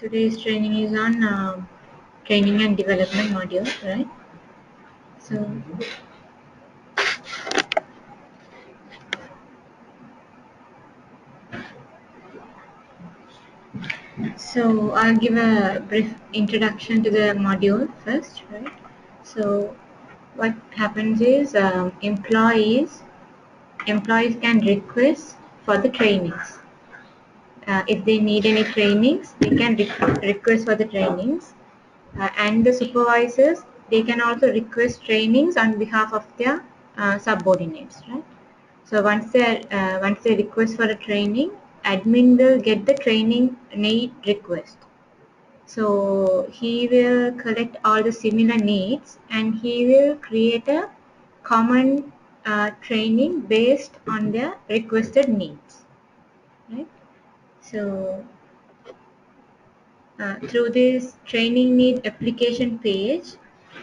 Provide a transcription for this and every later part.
Today's training is on training and development module, right? So I'll give a brief introduction to the module first, right? So what happens is employees can request for the trainings. If they need any trainings, they can request for the trainings. And the supervisors, they can also request trainings on behalf of their subordinates, right? So once they request for a training, admin will get the training need request. So he will collect all the similar needs and he will create a common training based on their requested needs, right? So through this training need application page,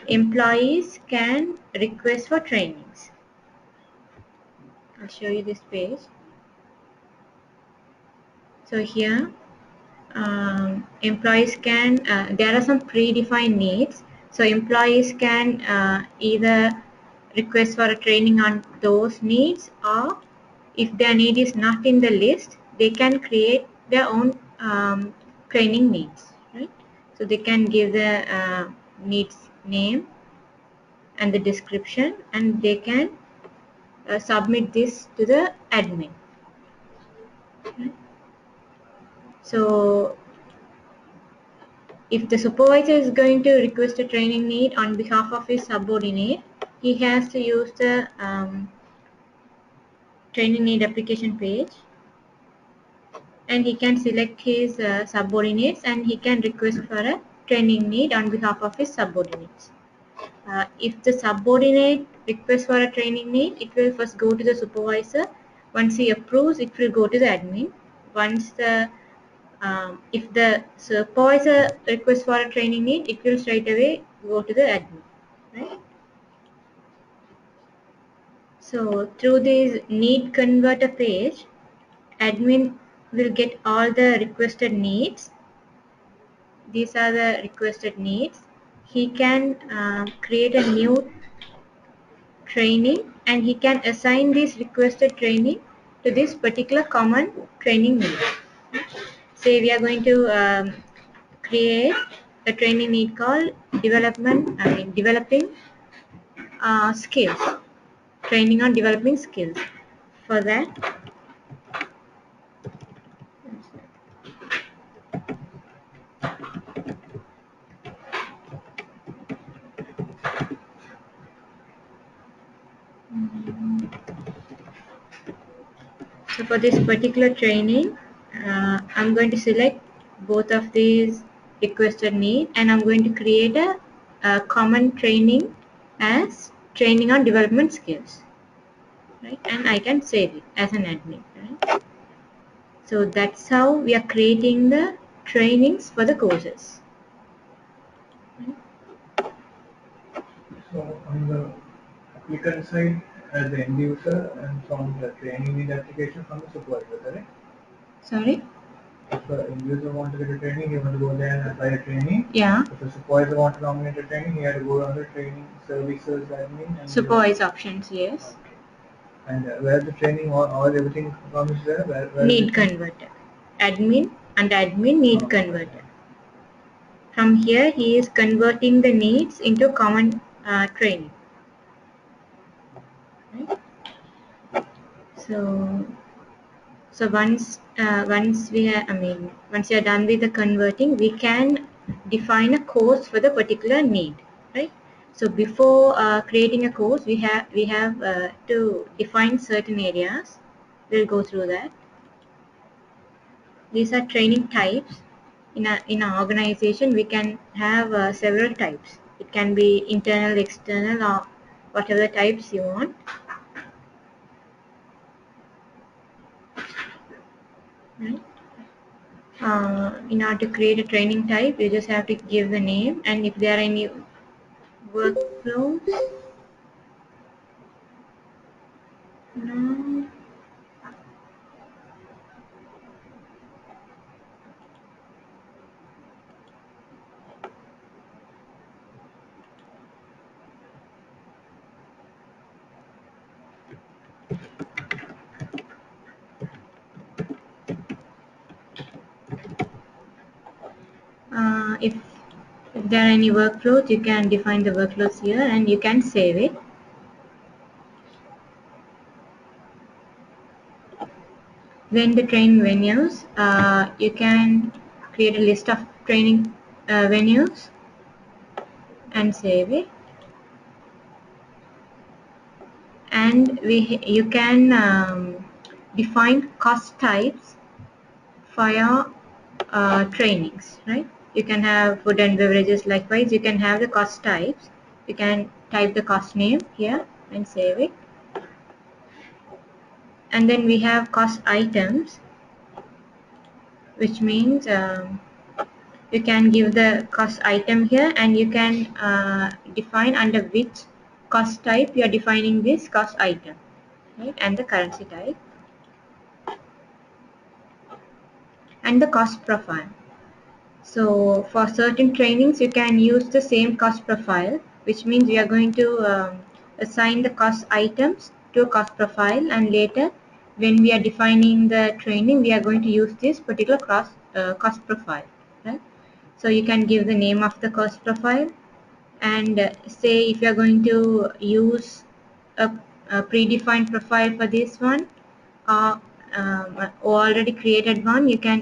employees can request for trainings. I'll show you this page. So here, employees can, there are some predefined needs. So employees can either request for a training on those needs, or if their need is not in the list, they can create their own training needs, right? So they can give the needs name and the description, and they can submit this to the admin. Right? So if the supervisor is going to request a training need on behalf of his subordinate, he has to use the training need application page, and he can select his subordinates and he can request for a training need on behalf of his subordinates. If the subordinate requests for a training need, it will first go to the supervisor. Once he approves, it will go to the admin. Once the if the supervisor requests for a training need, it will straight away go to the admin, right? So through this need converter page, admin will get all the requested needs. These are the requested needs. He can create a new training and he can assign this requested training to this particular common training need. Say we are going to create a training need called developing skills, training on developing skills. For that, so for this particular training, I'm going to select both of these requested need and I'm going to create a common training as training on development skills, right? And I can save it as an admin, right? So that's how we are creating the trainings for the courses. So on the applicant side, as the end user, and from the training need application from the supervisor, correct? Sorry? If the end user wants to get a training, he want to go there and apply a training. Yeah. If the supervisor wants to nominate a training, he had to go under training services admin and Supervise options, yes. Okay. And where the training or everything comes there? Where Need converter. Admin and admin need converter. From here, he is converting the needs into common training. Right? So once we are, once you are done with the converting, we can define a course for the particular need, right? So before creating a course, we have to define certain areas. We'll go through that. These are training types. In our organization, we can have several types. It can be internal, external, or whatever types you want. Right? In order to create a training type, you just have to give the name, and if there are any workflows, no. there are any workflows, you can define the workflows here and you can save it. Then the training venues, you can create a list of training venues and save it. And you can define cost types for your trainings, right? You can have food and beverages. Likewise, you can have the cost types. You can type the cost name here and save it. And then we have cost items, which means you can give the cost item here and you can define under which cost type you are defining this cost item, right? And the currency type and the cost profile. So for certain trainings you can use the same cost profile, which means we are going to assign the cost items to a cost profile, and later when we are defining the training we are going to use this particular cost profile, right? So you can give the name of the cost profile and say if you are going to use a predefined profile for this one or already created one, you can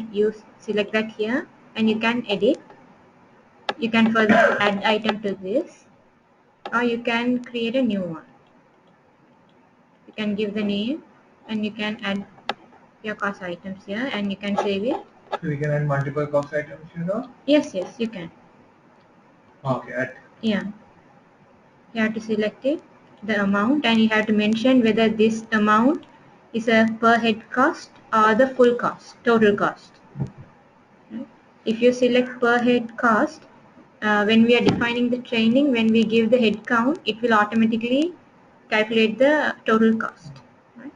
select that here and you can edit. You can further add item to this or you can create a new one. You can give the name and you can add your cost items here and you can save it. So we can add multiple cost items here now? Yes, you can. Okay, add. Yeah. You have to select it, the amount, and you have to mention whether this amount is a per head cost or the full cost, total cost. Right? If you select per head cost, when we are defining the training, when we give the head count, it will automatically calculate the total cost. Right?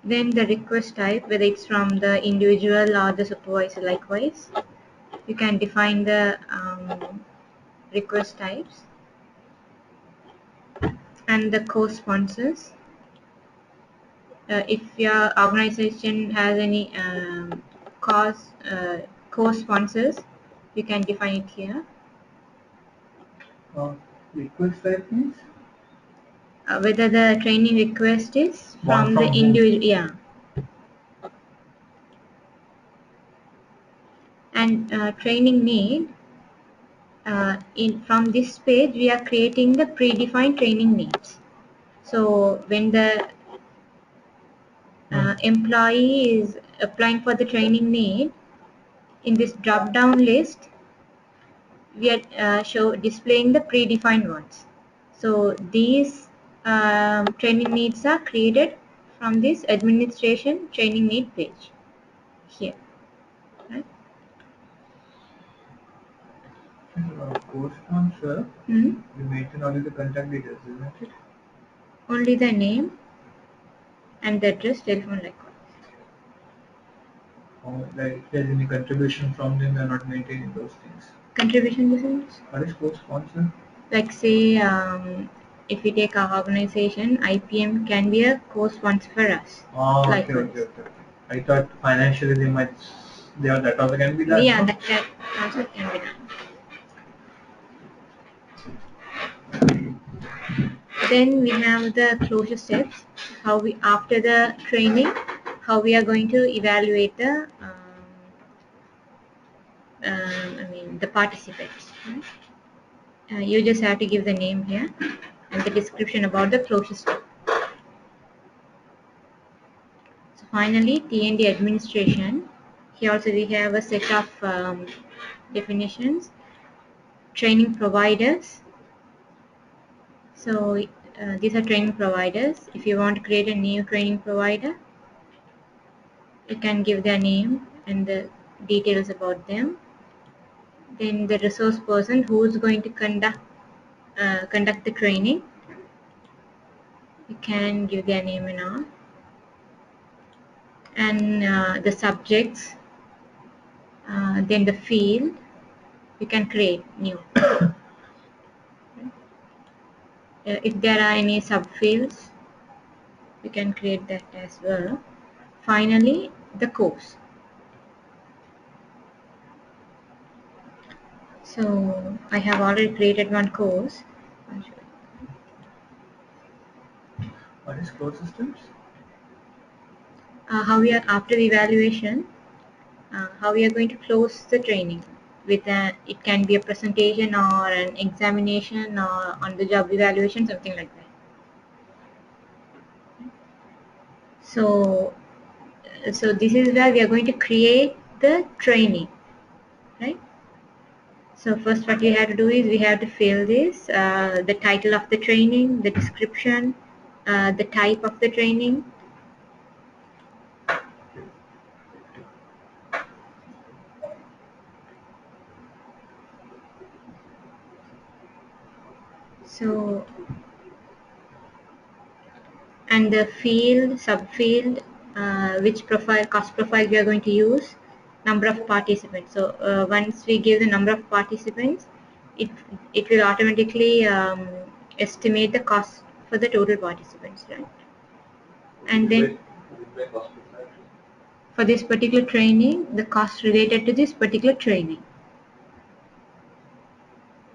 Then the request type, whether it's from the individual or the supervisor, likewise. You can define the request types and the co-sponsors. If your organization has any co-sponsors, you can define it here. Request type means? Whether the training request is from the individual, yeah. And training need, from this page we are creating the predefined training needs. So when the employee is applying for the training need, in this drop down list we are displaying the predefined ones. So these training needs are created from this administration training need page here. Right? Co-sponsor, you mentioned only the contact details, isn't it? Only the name and the address, telephone, likewise. Like if there's any contribution from them, they're not maintaining those things. Contribution business? What is co-sponsor? Like say, if we take our organization, IPM can be a co-sponsor for us. Oh, okay. I thought financially that also can be done. Yeah, no? that also can be done. Then we have the closure steps. How we, after the training, how we are going to evaluate the the participants. Right? You just have to give the name here and the description about the closure step. So finally, T&D administration. Here also we have a set of definitions. Training providers. So these are training providers. If you want to create a new training provider, you can give their name and the details about them. Then the resource person who is going to conduct the training, you can give their name and all. And the subjects, then the field, you can create new. If there are any subfields, you can create that as well. Finally, the course. So I have already created one course. What is closed systems? How we are after the evaluation, how we are going to close the training with it can be a presentation or an examination or on the job evaluation, something like that. So this is where we are going to create the training, right? So first what we have to do is we have to fill this, the title of the training, the description, the type of the training. So, and the field, subfield, which profile, cost profile we are going to use, number of participants. So once we give the number of participants, it will automatically estimate the cost for the total participants, right? And then for this particular training, the cost related to this particular training.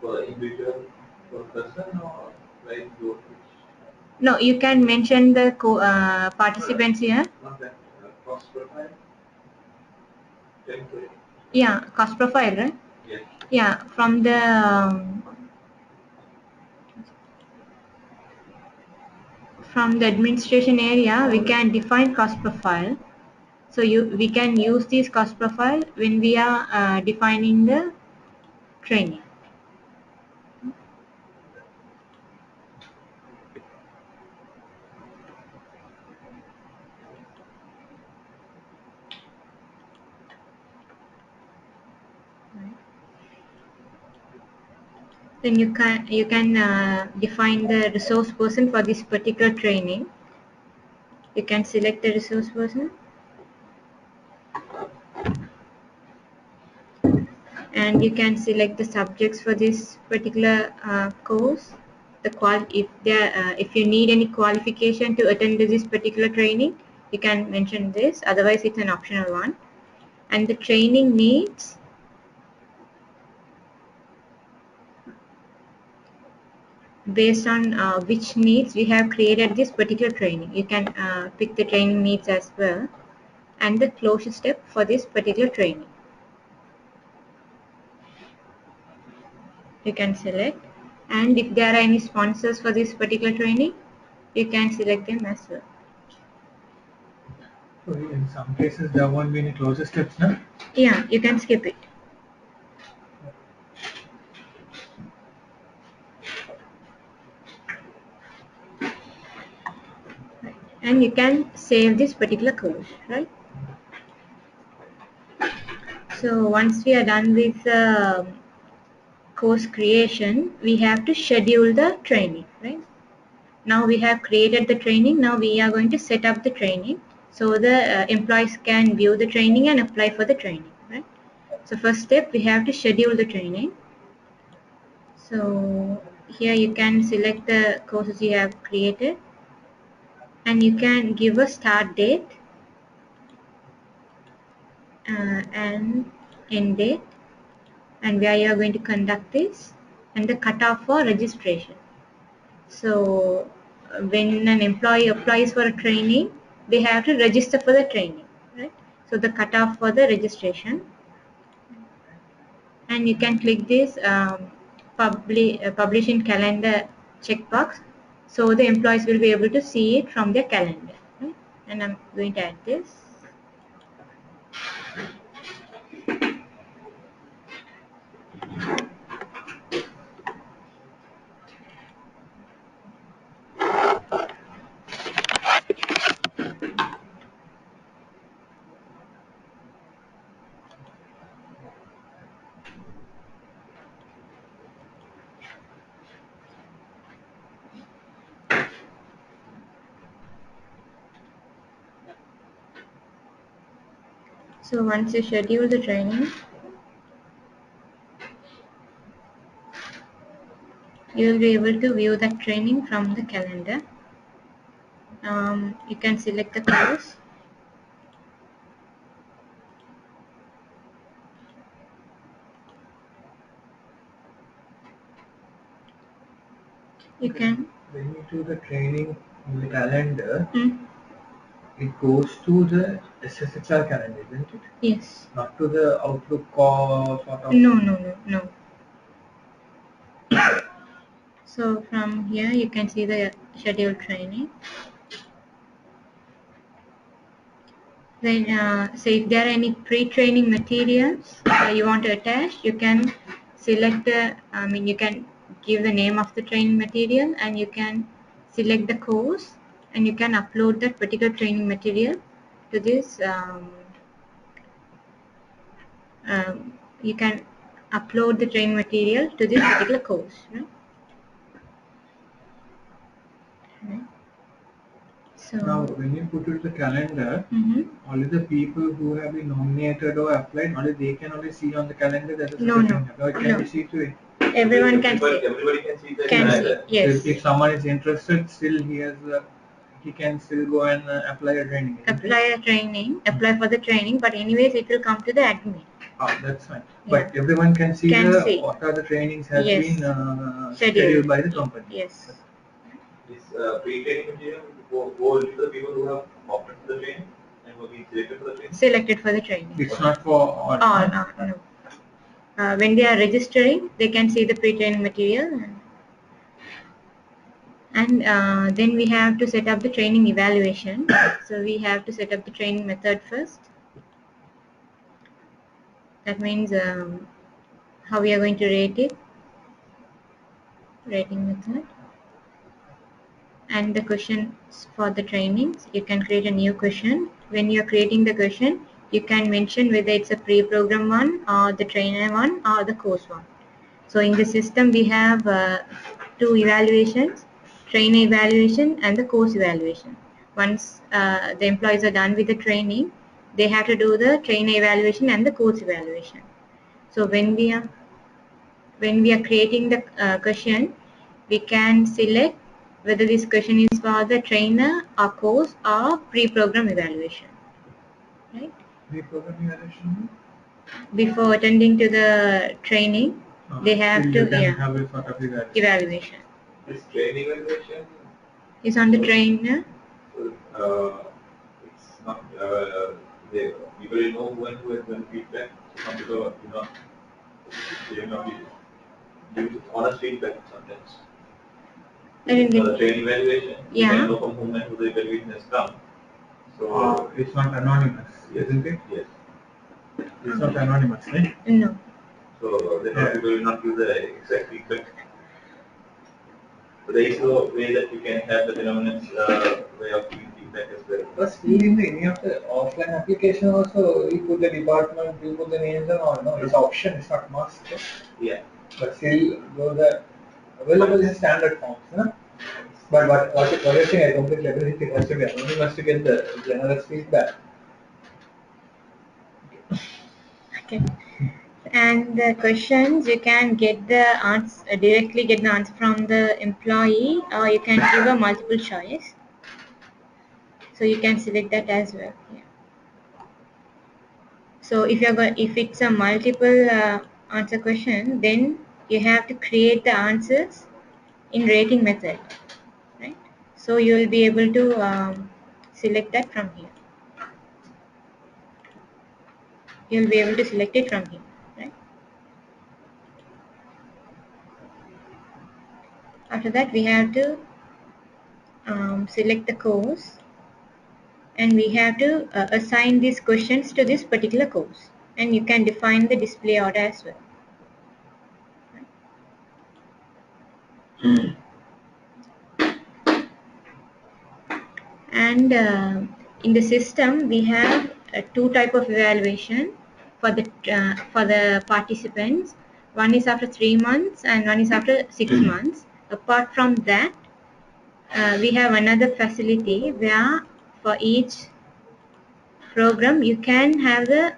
For individual per person or like those No, you can mention the participants here. not that cost profile? Template. Yeah, cost profile, right? Yes. Yeah, from the administration area, we can define cost profile. So we can use this cost profile when we are defining the training. Then you can define the resource person for this particular training. You can select the resource person, and you can select the subjects for this particular course. If you need any qualification to attend to this particular training, you can mention this. Otherwise, it's an optional one. And the training needs, based on which needs we have created this particular training. You can pick the training needs as well, and the closure step for this particular training. You can select, and if there are any sponsors for this particular training, you can select them as well. So in some cases there won't be any closure steps now? Yeah, you can skip it. And you can save this particular course, right? So once we are done with course creation, we have to schedule the training, right? Now we have created the training. Now we are going to set up the training so the employees can view the training and apply for the training, right? So first step, we have to schedule the training. So here you can select the courses you have created, and you can give a start date and end date, and where you are going to conduct this, and the cutoff for registration. So when an employee applies for a training, they have to register for the training, right? So the cutoff for the registration, and you can click this publish in calendar checkbox, so the employees will be able to see it from their calendar, right? And I'm going to add this. So once you schedule the training, you will be able to view that training from the calendar. You can select the course, You can. When you do the training in the calendar, Mm. it goes to the SSHR calendar, isn't it? Yes. Not to the Outlook or sort of. No. So from here you can see the scheduled training. Then so if there are any pre-training materials you want to attach, you can select you can give the name of the training material and you can select the course and you can upload that particular training material to this you can upload the training material to this particular course. Right? So Now, when you put it the calendar, mhm. only the people who have been nominated or applied, only they can only see on the calendar that is No, the no, training. Now it can no. be seen to it. Everyone can see. Everybody can see the Can see, calendar. yes. So if someone is interested, still he can still go and apply a training. Isn't Apply it? a training, apply for the training, but anyways it will come to the admin. Ah, that's fine. Yeah. But everyone can see Can see. what are the trainings has Yes. been Scheduled. scheduled by the company. Yes. This pre-training material will go to the people who have opted for the training and who have been selected for the training. Selected for the training. It's not for all. All, no. When they are registering, they can see the pre-training material. And then we have to set up the training evaluation. So we have to set up the training method first. That means how we are going to rate it. Rating method. And the questions for the trainings, you can create a new question. When you are creating the question, you can mention whether it's a pre-program one or the trainer one or the course one. So in the system we have two evaluations, trainer evaluation and the course evaluation. Once the employees are done with the training, they have to do the trainer evaluation and the course evaluation. So when we are creating the question, we can select whether this question is for the trainer or course or pre-program evaluation. Right? Pre-program evaluation? Before attending to the training, they have to have a sort of evaluation. This training evaluation Is on the trainer. it's not they people know when who has done feedback. Some people they not give honest feedback sometimes. I didn't For the get. training evaluation, you Yeah. can know from whom and who the evaluation has come. So it's not anonymous, isn't it? yes. It's not anonymous, right? No. So the people will not give the exact feedback. So there is no way that you can have the phenomenal way of giving feedback as well. But still in any of the offline application also, you put the department, you put the names and all, no? It's option, it's not must. Yeah. But still, those are available in standard forms, no? But what you're saying, I completely agree with it. Has to be anonymous to get the generous feedback. Okay. And the questions you can get the answer directly get the answer from the employee, or you can give a multiple choice. So you can select that as well. Yeah. So if it's a multiple answer question, then you have to create the answers in rating method, right? So you will be able to select that from here. You will be able to select it from here, right? After that, we have to select the course, and we have to assign these questions to this particular course, and you can define the display order as well. And in the system we have two type of evaluation for the participants. One is after 3 months and one is after 6 months. Apart from that, we have another facility where for each program you can have the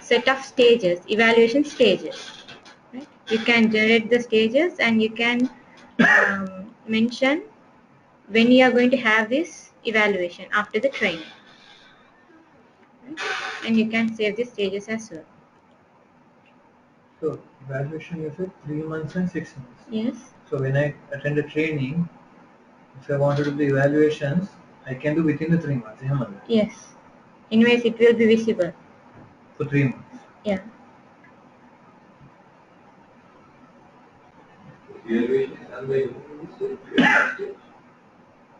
set of stages, evaluation stages, right? You can generate the stages and you can mention when you are going to have this evaluation after the training, right? And you can save the stages as well. So, evaluation you said 3 months and 6 months. Yes. So when I attend a training, if I want to do the evaluations, I can do within the 3 months. Yes. Anyways, it will be visible. For 3 months. Yeah. The evaluation is done by who?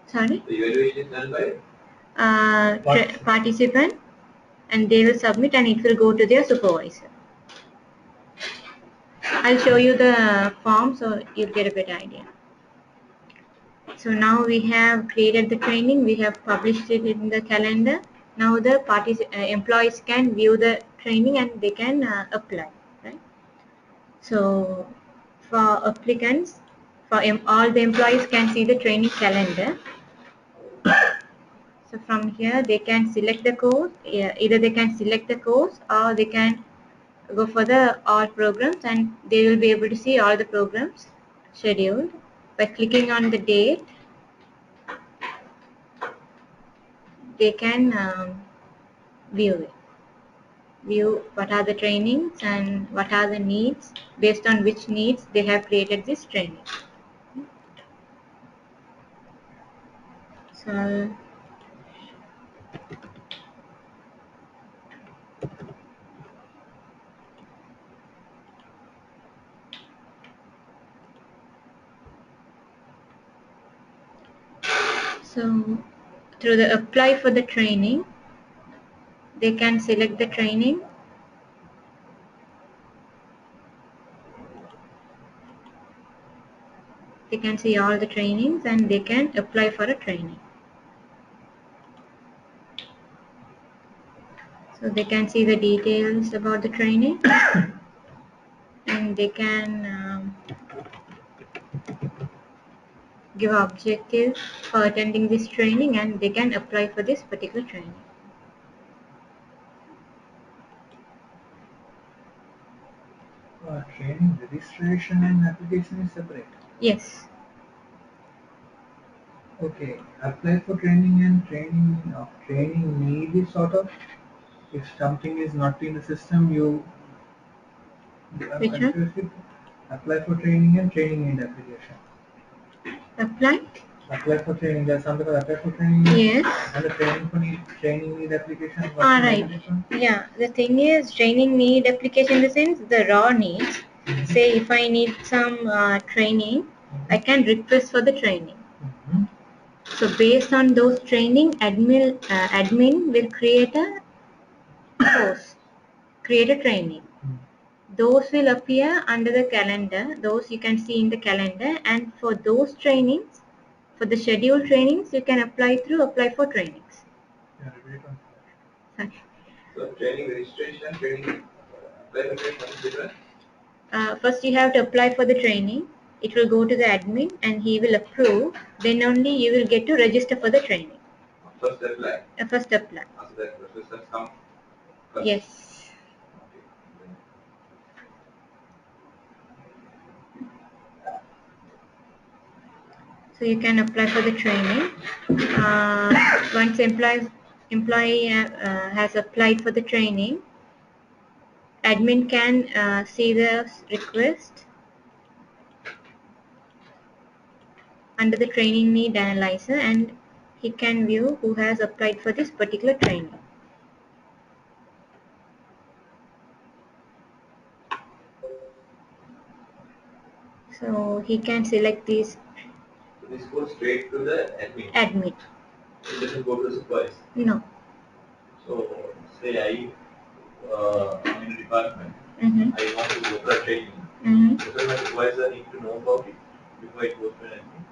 Sorry? The evaluation is done by? Participant, and they will submit and it will go to their supervisor. I'll show you the form so you'll get a better idea. So now we have created the training, we have published it in the calendar. Now the employees can view the training and they can apply, right? So for applicants, all the employees can see the training calendar. So from here they can select the course, either they can select the course or they can go for the all programs and they will be able to see all the programs scheduled by clicking on the date. They can view what are the trainings and what are the needs, based on which needs they have created this training. So through the apply for the training, they can select the training. They can see all the trainings and they can apply for a training. So they can see the details about the training and they can give objectives for attending this training and they can apply for this particular training. Training registration and application is separate. Yes. Okay, apply for training and training need is sort of, if something is not in the system, you Which one? Apply for training and training need application. Apply for training. There's something called apply for training. Yes. And the training need application. Alright. Yeah. The thing is, training need application in the sense the raw needs. Say if I need some training, I can request for the training. So based on those training, admin will create a course, create a training. Those will appear under the calendar. Those you can see in the calendar, and for those trainings, for the scheduled trainings, you can apply for trainings. So training registration, training apply for training is different. First you have to apply for the training. It will go to the admin and he will approve. Then only you will get to register for the training. First apply. First apply. After that, process come first. Yes. So you can apply for the training. Once employee has applied for the training, admin can see the request under the training need analyzer and he can view who has applied for this particular training. So he can select this. So this goes straight to the admin. Admin. It doesn't go to the supervisor. No. So say I'm in a department. I want to go for a training. Does my supervisor need to know about it before it goes to an admin?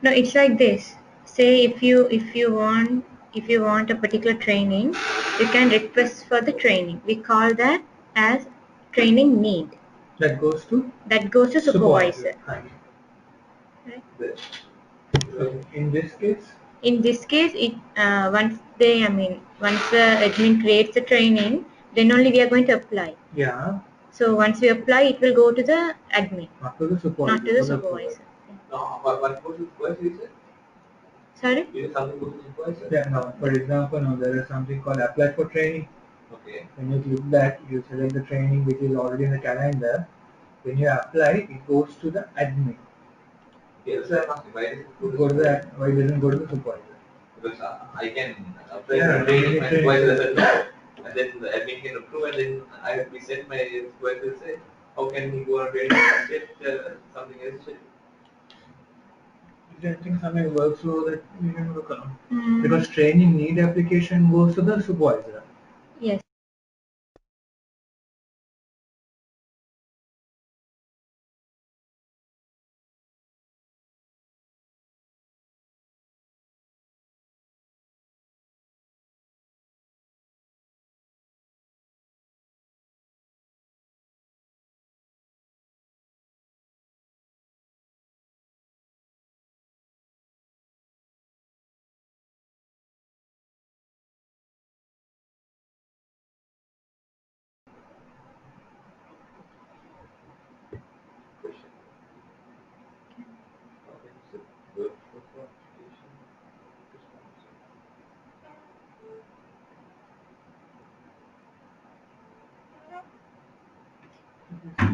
No, it's like this. Say if you want a particular training, you can request for the training. We call that as training need. That goes to supervisor. Right. So in this case? In this case, once the admin creates the training, then only we are going to apply. Yeah. So once we apply, it will go to the admin. Not to the supervisor. Not to the supervisor. No, what goes to the supervisor is it? Sorry? Is something goes to the supervisor? Yeah, no. For example, now there is something called apply for training. Okay. When you click that, you select the training which is already in the calendar. when you apply, it goes to the admin. Yes, I'm asking why does it Why doesn't go to the supervisor? Because I can apply for training, my supervisor doesn't know, and then the admin can approve, and then we send my supervisor say, how can he go on training and get something else? I think something workflow that you can look on. Because training need application goes to the supervisor. Yes.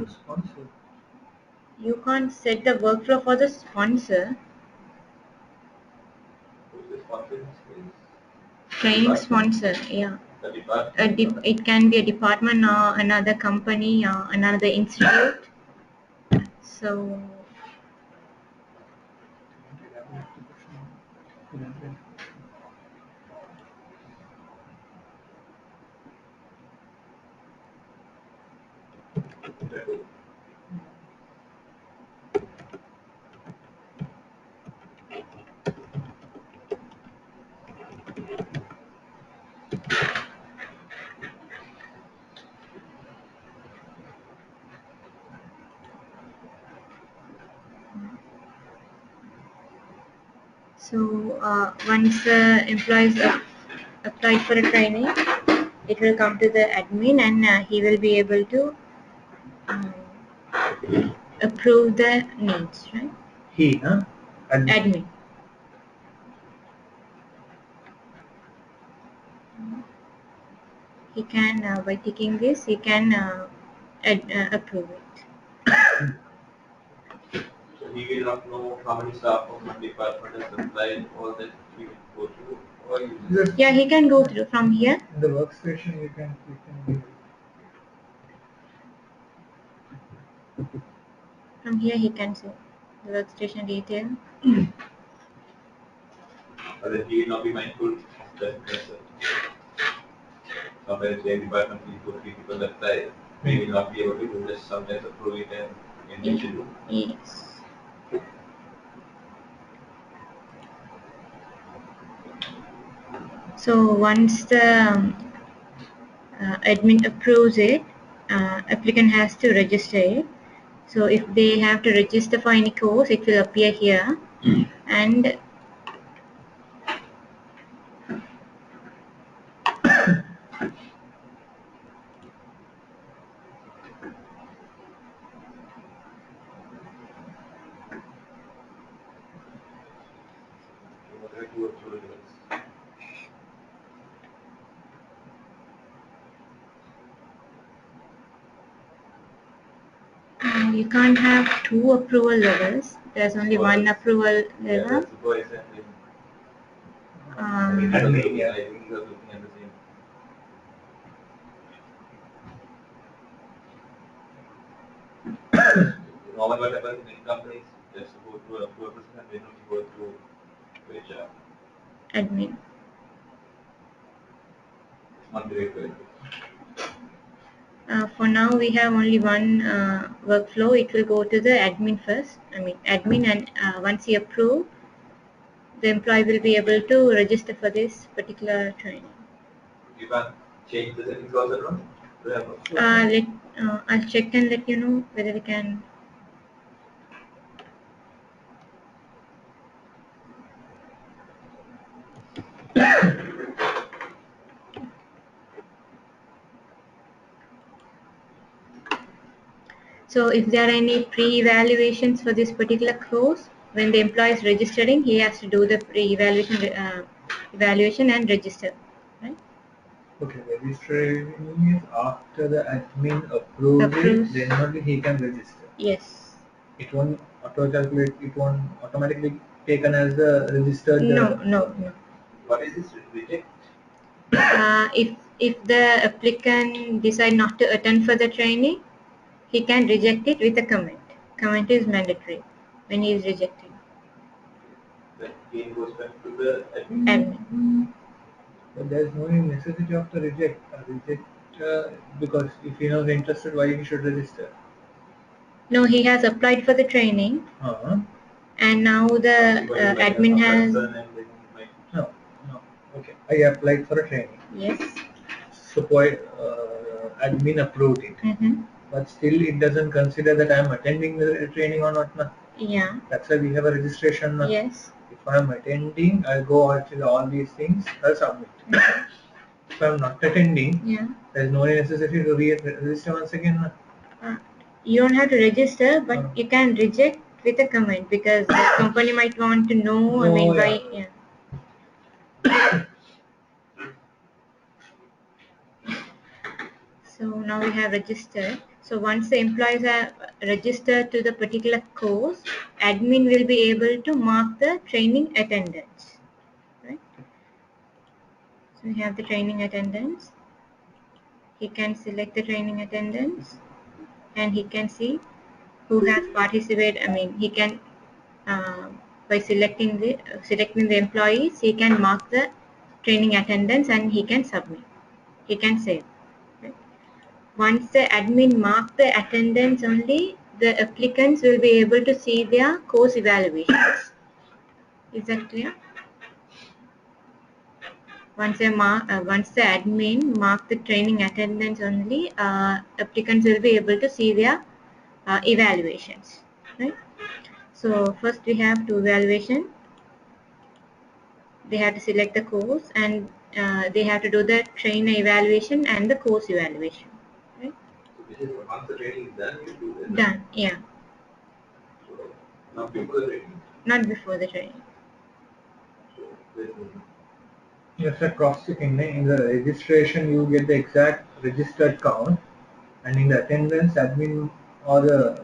Sponsor. You can't set the workflow for the sponsor. Training sponsor, yeah. It can be a department or another company or another institute. So once the employees applied for a training, it will come to the admin, and he will be able to approve the needs, right? He, huh? Admin. He can, by ticking this, he can approve it. So he will not know how many staff from one department has applied, all that he will go through, or you just... Yeah, he can go through from here. In the workstation, you can give. From here, he can see the workstation detail. But then he will not be mindful of that person. Sometimes the department will put people that apply, may will not be able to do this, sometimes approve it and you should do. Yes. So once the admin approves it, applicant has to register it. So if they have to register for any course, it will appear here. And you can't have two approval levels. There's only one approval level. Normally what happens in companies, just go through a person and they don't go through HR. Admin. It's not directly. For now, we have only one workflow. It will go to the admin first. Admin, and once he approve, the employee will be able to register for this particular training. You can change the settings also, no? I'll check and let you know whether we can. So if there are any pre-evaluations for this particular course, when the employee is registering, he has to do the pre-evaluation and register, right? Okay, registration is after the admin approves it, then only he can register. Yes. It won't auto-calculate, it won't automatically taken as the registered. No. What is this reject? If the applicant decide not to attend for the training, he can reject it with a comment. Comment is mandatory when he is rejecting. That again goes back to the Admin. But there is no necessity of the reject. Because if he is interested, why he should register? No, he has applied for the training, and now the admin has. No. Okay, I applied for a training. Yes. So admin approved it. But still, it doesn't consider that I am attending the training or not. Na? Yeah. That's why we have a registration. Na? Yes. If I am attending, I'll go out with all these things, I'll submit. If I am not attending, there is no necessity to register once again. You don't have to register, but you can reject with a comment because the company might want to know. I mean, why? Yeah. So now we have registered. So once the employees are registered to the particular course, admin will be able to mark the training attendance. Right? So we have the training attendance. He can select the training attendance and he can see who has participated. I mean, he can by selecting the employees, he can mark the training attendance and he can submit. He can save. Right? Once the admin mark the attendance only, the applicants will be able to see their course evaluations. Is that clear? Once the admin mark the training attendance only, applicants will be able to see their evaluations. Right? So first we have to evaluation. They have to select the course and they have to do the trainer evaluation and the course evaluation. Right? So this is once the training is done, you do that. Done, yeah. So not before the training. Not before the training. So yes, sir. Cross-checking. In the registration, you get the exact registered count, and in the attendance, admin or the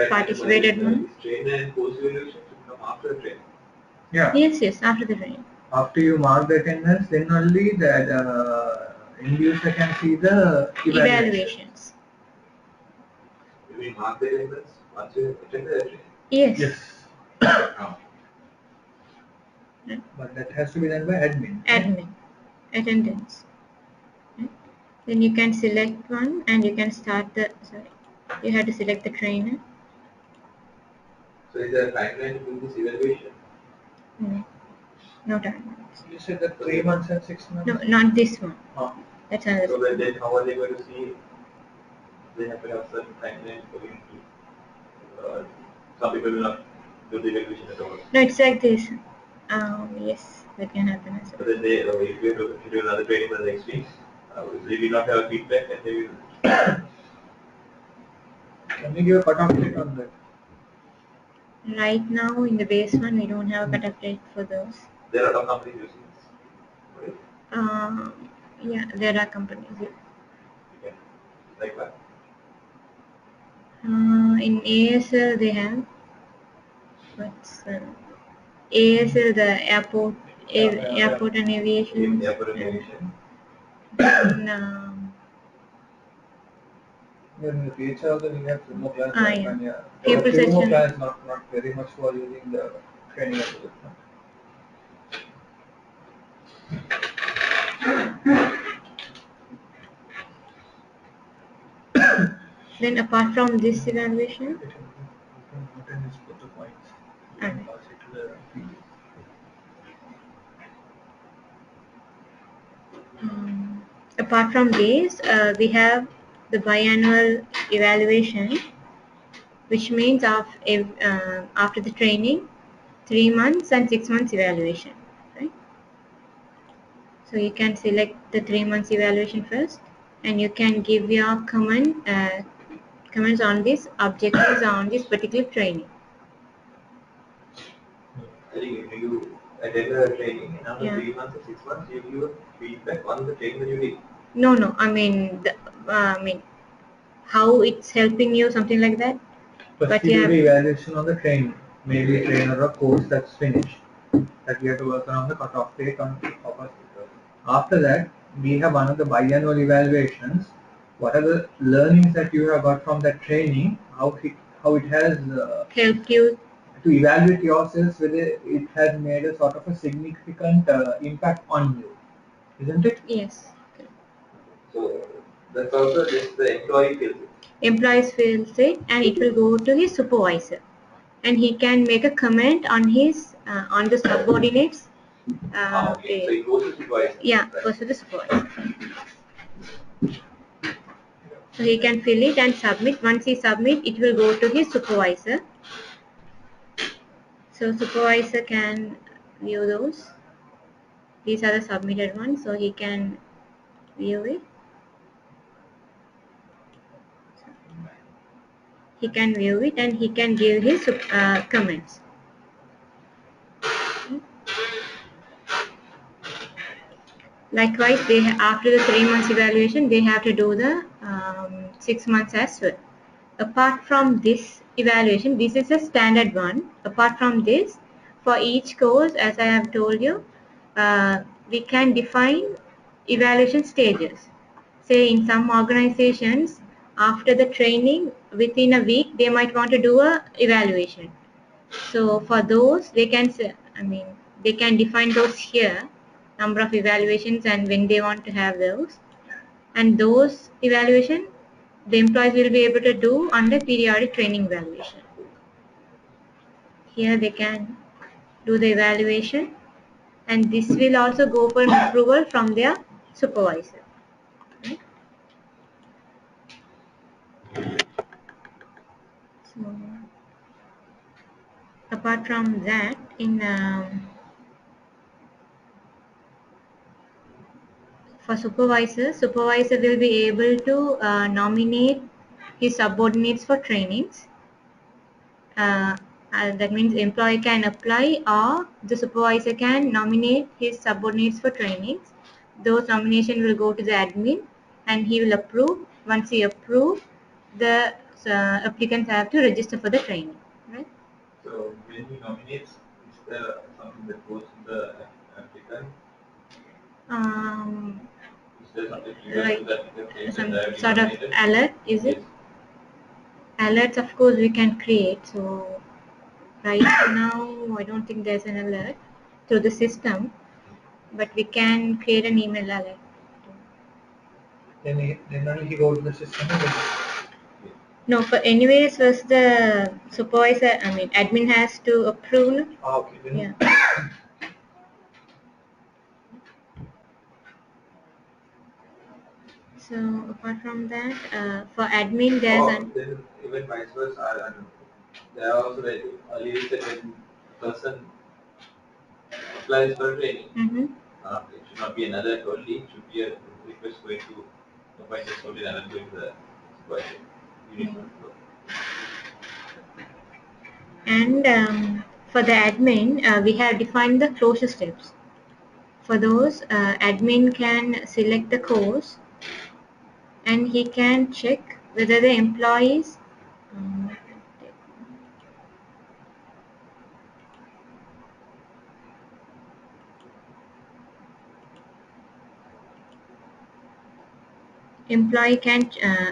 participated one. Trainer and course evaluation should come after the training. Yeah. Yes, after the training. After you mark the attendance, then only that end user can see the evaluations. You mean mark the attendance once you attend the training? Yes. But that has to be done by admin. Admin. Attendance. Then you can select one and you can start the, you have to select the trainer. So is there a timeline to do this evaluation? No timeline. You said that 3 months and 6 months? No, not this one. That's another. So then how are they going to see? They have to have certain timeline for you to, some people will not do the evaluation at all. No, it's like this. Yes, that can happen as well. But then they, if you do another training for the next week, they will not have feedback and they will. Can you give a cut-off date on that? Right now, in the base one, we don't have a cut-off date for those. There are a lot of companies using this, right? Yeah, there are companies. Okay. Like what? In ASL, they have. What's ASL, the airport, airport and aviation. Airport and aviation. In the future, then you have few more plans. Few more plans, not very much for using the training equipment. Then apart from this evaluation, apart from this, we have the biannual evaluation, which means after the training, 3 months and 6 months evaluation. Right? So you can select the 3 months evaluation first, and you can give your comments on this objectives on this particular training. I think if you attend the training, and after 3 months or 6 months, you give a feedback on the training that you did. No. I mean, how it's helping you, something like that. But you do the evaluation on the training, maybe train or a course that's finished, that we have to work on the cutoff date on August. After that, we have another biannual evaluations. What are the learnings that you have got from that training? How it has helped you to evaluate yourselves whether it has made a sort of a significant impact on you, isn't it? Yes. So that's also just the employee feels it. Employees feels it, and it will go to his supervisor, and he can make a comment on his on the subordinates. Okay. So it goes to supervisor. Yeah, right. Goes to the supervisor. So he can fill it and submit. Once he submit, it will go to his supervisor. So supervisor can view those. These are the submitted ones, so he can view it. He can view it and he can give his comments. Likewise, after the 3 months evaluation, they have to do the 6 months as well. Apart from this evaluation, this is a standard one. Apart from this, for each course, as I have told you, we can define evaluation stages. Say in some organizations, after the training, within a week, they might want to do a evaluation. So for those, they can define those here, number of evaluations and when they want to have those. And those evaluation, the employees will be able to do under periodic training evaluation. Here they can do the evaluation, and this will also go for approval from their supervisor. Right? So apart from that, for supervisor will be able to nominate his subordinates for trainings. That means employee can apply, or the supervisor can nominate his subordinates for trainings. Those nomination will go to the admin and he will approve. Once he approves, the applicants have to register for the training. Right? So when he nominates, is there something that goes to the applicant? Is there something like to the applicant some sort of alert, is it? Alerts, of course, we can create. So right now, I don't think there's an alert through the system, but we can create an email alert. Then only he goes to the system. No, but anyways, first the supervisor, admin has to approve. Okay. Then yeah. So apart from that, for admin, there's then even vice versa. There are also earlier said when person applies for training, it should not be another only. It should be a request going to the point is only another going to the supervisor. And for the admin, we have defined the closure steps. For those, admin can select the course and he can check whether the employees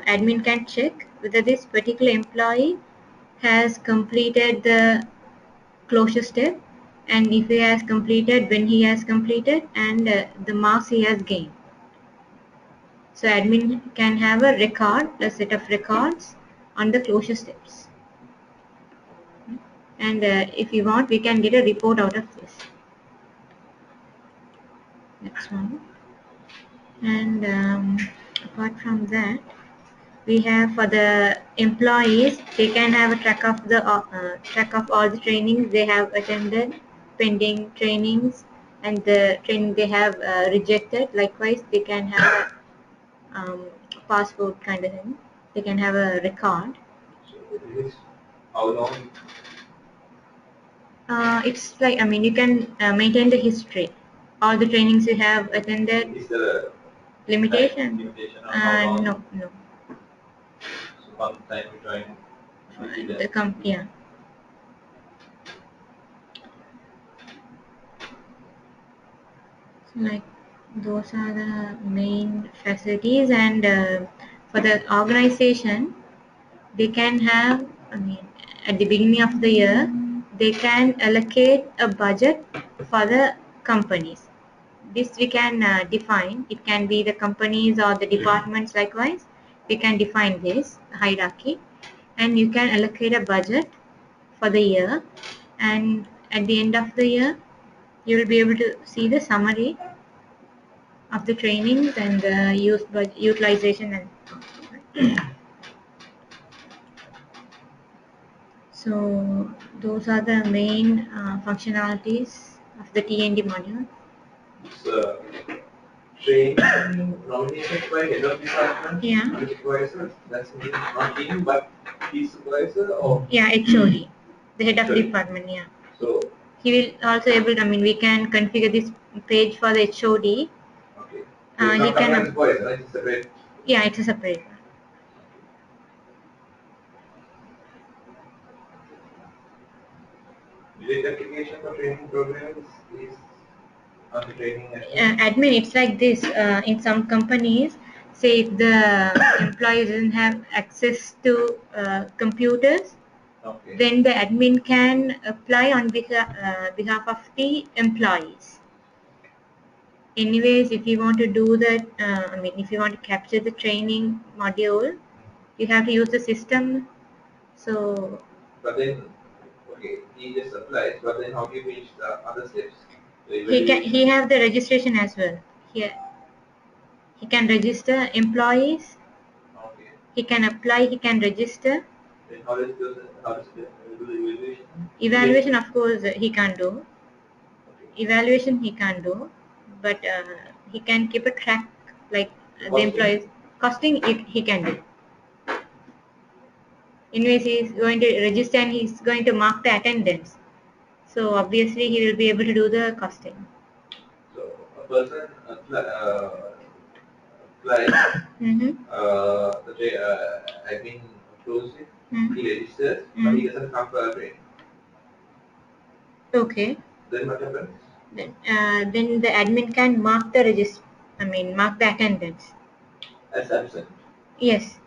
admin can check whether this particular employee has completed the closure step, and if he has completed, when he has completed, and the marks he has gained. So admin can have a set of records on the closure steps. And if you want, we can get a report out of this. Next one. And apart from that, we have for the employees, they can have a track of all the trainings they have attended, pending trainings, and the training they have rejected. Likewise, they can have a passport kind of thing. They can have a record. So this is how long It's like, I mean, you can maintain the history, all the trainings you have attended. Is there a Limitation? limitation on how long? No, no. So from the time you join The company, yeah. So like those are the main facilities, and for the organization, they can have, I mean, at the beginning of the year, they can allocate a budget for the companies. This we can define. It can be the companies or the departments likewise. We can define this hierarchy, and you can allocate a budget for the year, and at the end of the year, you will be able to see the summary of the trainings and the utilization and so those are the main functionalities of the TND module. So, training nominated by head of department, Yeah. the supervisor, that's not him, but his supervisor or? Yeah, HOD, the head of HOD. department, yeah. So, he will also able, I mean, we can configure this page for the HOD. okay. So He not can, supervisor, right? It's separate. Yeah, it's a separate one. Direct application for training programs is on the training Admin, it's like this. In some companies, say if the employee doesn't have access to computers, Okay. then the admin can apply on behalf of the employees. Anyways, if you want to do that, I mean, if you want to capture the training module, you have to use the system. So, But then, okay, he just applies, but then how do you finish the other steps? he have the registration as well. He can register employees. Okay. He can apply. He can register. Then how does do the evaluation? Evaluation, of course, he can't do. Okay. Evaluation he can't do, but he can keep a track, like the employees. Costing he can do. Anyways, he is going to register and he is going to mark the attendance. So obviously he will be able to do the costing. So a person applies, admin approves it, he registers, but he doesn't come for a training. Okay. Then what happens? Then the admin can mark the mark the attendance. As absent. Yes.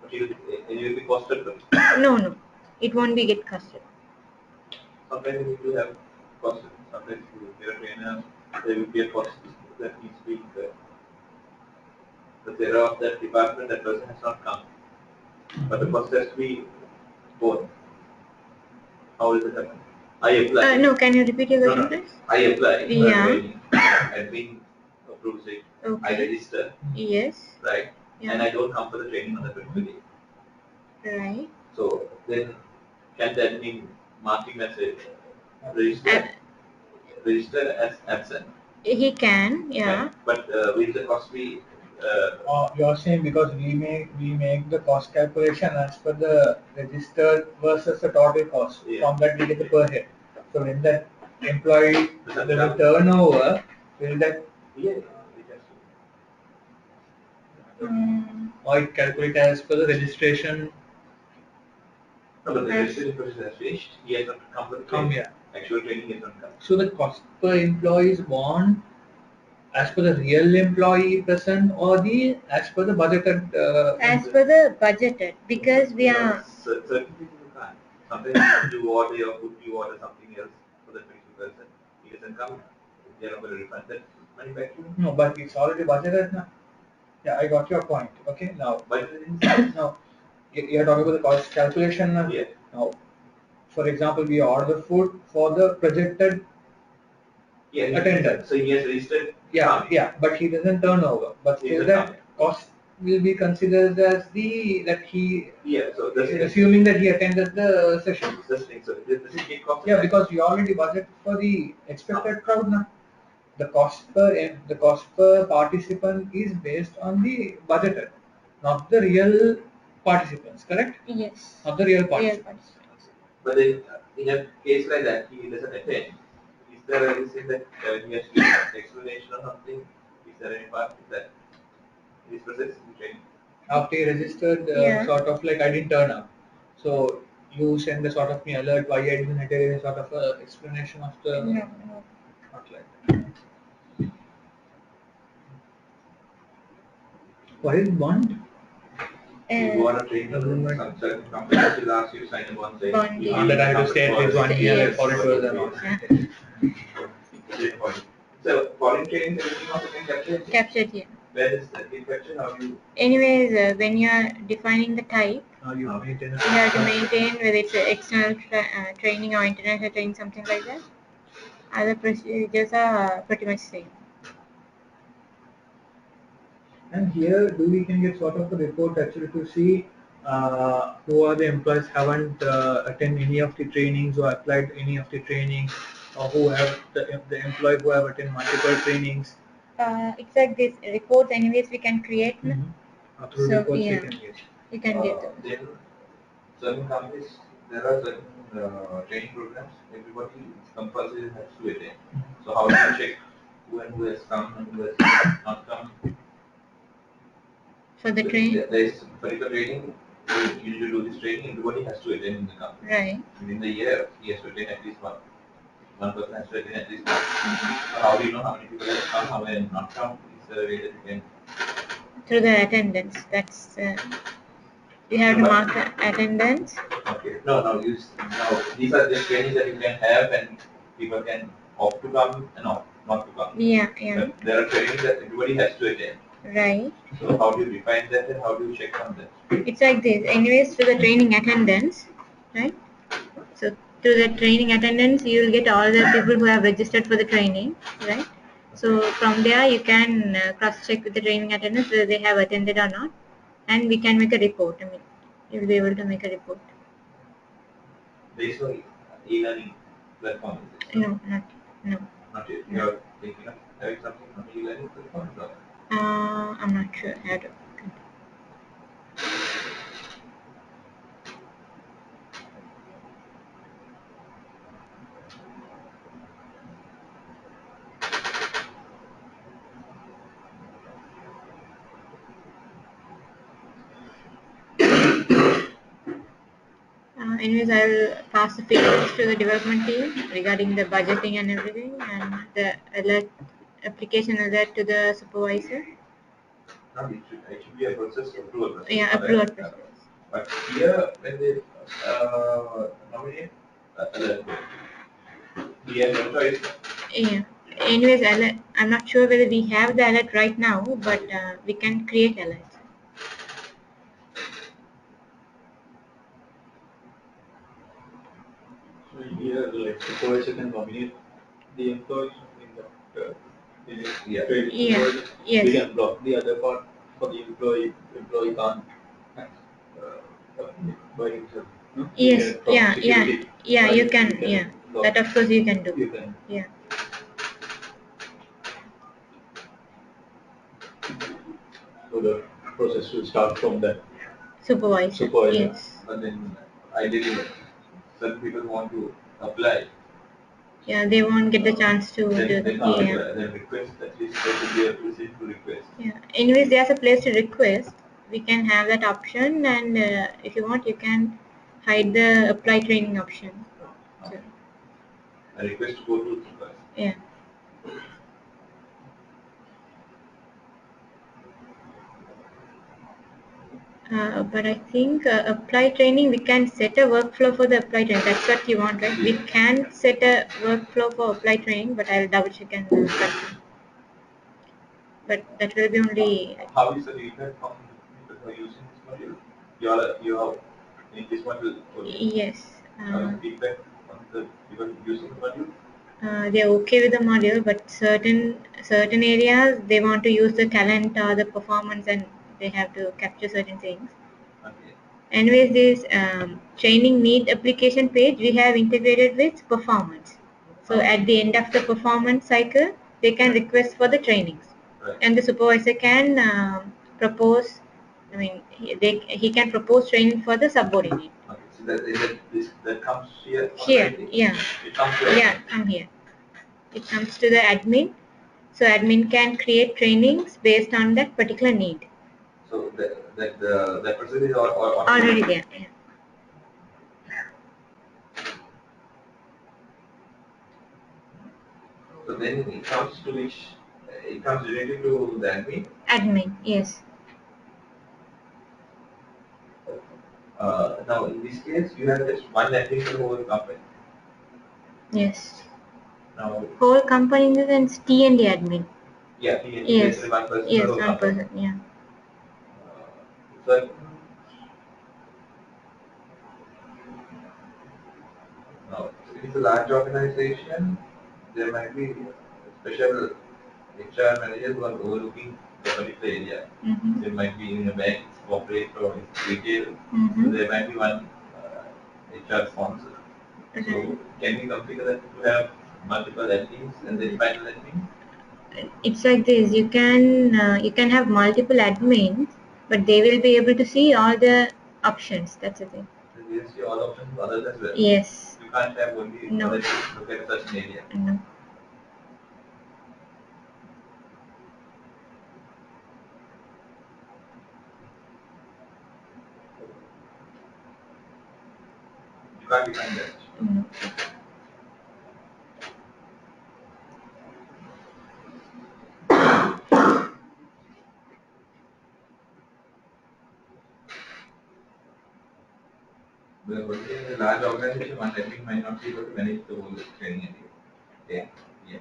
But you will be costed for it. No, it won't be get costed. Sometimes you need to have cost. Sometimes you get a trainer, there will be a cost that needs to be incurred. The error of that department, that person has not come. But the cost has to be borne. How does it happen? I apply. No, can you repeat your question, please? I apply. Yeah. Admin approves it. Okay. I register. Yes. Right. Yeah. And I don't come for the training on the particular day. Right. So then, can the admin marking as a register as absent? He can, yeah. Right. But will the cost be? You're saying because we make the cost calculation as per the registered versus the total cost. Yeah. From that we get the per head. So when that employee the turnover, will that or it calculate as per the registration? No, but the registration process has finished. He has not come for the training. Yeah. Actual training has not come. So the cost per employee is borne as per the real employee present or the as per the budgeted? As per the budgeted, because we are. Certain things you can't. Sometimes you order your food, you order something else for that particular person. He doesn't come. They are not going to refund that money back to you. No, but it's already budgeted now. Yeah, I got your point. Okay, now. Now, you're talking about the cost calculation now. Yeah. Now, for example, we order food for the projected attendance. So he has registered. Yeah, but he doesn't turn over. But still that cost will be considered as that he. Yeah, so that's assuming that he attended the session. That's thing. So does it get cost? Yeah, because we already budget for the expected crowd now. The cost per participant is based on the budgeted, not the real participants. Correct? Yes. Not the real participants. But then, in a case like that, he doesn't attend. Is there a reason that he has to give an explanation or something? Is there any part of that in this process in training? After you registered, Yeah. sort of like I didn't turn up. So you send the sort of me alert why I didn't attend, sort of explanation of the. No, Not like that. What is bond? You go on a training, some certain companies will ask you to sign a bond saying Bond, you yeah. On that I have to stay at least 1 year Yes. for it was announced. Yeah. So, foreign training, everything also can capture it. Captured here. Where is the capture? How do you? Anyways, when you are defining the type, You maintain you have to maintain whether it's external training or international training, something like that. Other procedures are pretty much same. And here, do we can get sort of a report actually to see who are the employees haven't attended any of the trainings or applied any of the trainings, or who have the employee who have attended multiple trainings. It's like this reports. Anyways, we can create. Through So, reports yeah. we can get. You can get those. Then certain companies, there are certain training programs. Everybody compulsory has to attend. So how do you check who and who has come and who has not come? For the train. There is particular training. You need to do this training. Everybody has to attend in the company. Right. Within the year, he has to attend at least one. One person has to attend at least one. So how do you know how many people have come, how many have not come? Is there a way that you can? Through the attendance. That's you have to mark the attendance. Okay. No. These are just trainings that you can have, and people can opt to come and opt not to come. Yeah. But there are trainings that everybody has to attend. Right. So how do you define that, and how do you check on that? It's like this. Anyways, through the training attendance, right? So through the training attendance, you will get all the people who have registered for the training, right? So from there, you can cross-check with the training attendance whether they have attended or not, and we can make a report. I mean, you'll be able to make a report. Based on e-learning platform. No. Not yet. You are thinking of having something on e-learning platform? No. I'm not sure how to. Anyways, I will pass the feedback to the development team regarding the budgeting and everything, and the alert application alert to the supervisor. No, it should be a process, approval process. Yeah, approval process. But here, when they nominate alert, we have no choice. Yeah. Anyways, alert, I'm not sure whether we have the alert right now, but we can create alerts. So here, like supervisor can nominate the employee in the training. Yeah. Yes. We can block the other part for the employee. Employee can't by himself. No? Yes. Yeah. You can. Block. That of course you can do. You can. Yeah. So the process will start from that Supervisor. supervisor. Yes. But then, ideally, certain people want to apply. Yeah, they won't get the chance to Then do they that. can't apply. Then request, at least there should be a procedure to request. Yeah. Anyways, there's a place to request. We can have that option, and if you want, you can hide the apply training option. So, A request to go to supervisor. yeah. But I think apply training, we can set a workflow for the apply training. That's what you want, right? We can set a workflow for apply training, but I'll double check and confirm. But that will be only. How is the feedback from people who are using this module? You are in this module. Yes. Feedback from the people using the module? They're okay with the module, but certain areas they want to use the talent or the performance, and they have to capture certain things. Okay. Anyways, this training need application page we have integrated with performance. So at the end of the performance cycle, they can request for the trainings, Right. and the supervisor can propose. I mean, he can propose training for the subordinate. Okay. So that comes here. Here, yeah. It comes here. Yeah, come here. It comes to the admin. So admin can create trainings based on that particular need. So that person is Already there. Yeah. So then it comes to which it comes related to the admin. Admin, yes. Now in this case, you have just one admin for the whole company. Yes. Now Whole company in the sense T&D admin. Yeah, Yes. one person. Yes, one person. Yeah. So now, if it's a large organization, there might be special HR managers who are overlooking the particular area. Mm-hmm. There might be in a bank, corporate, or retail. Mm-hmm. So there might be one HR sponsor. So can we configure that to have multiple admins and then final admin? It's like this. You can have multiple admins, but they will be able to see all the options. That's the thing. So they see all options for others as well. Yes. You can't have only No. others look at a certain area. No. You can't define that. No. But in a large organization, one admin might not be able to manage the whole training area. Yeah.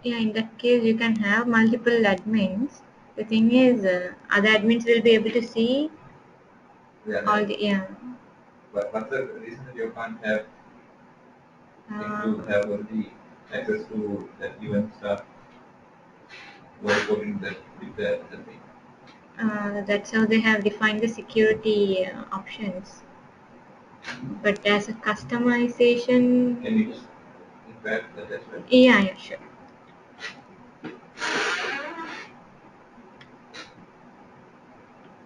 Yeah, in that case, you can have multiple admins. The thing is, other admins will be able to see all the But what's the reason that you can't have to have only access to that given stuff while putting that with the admin? That's how they have defined the security options. But as a customization, Can you just impact that as well? yeah, sure.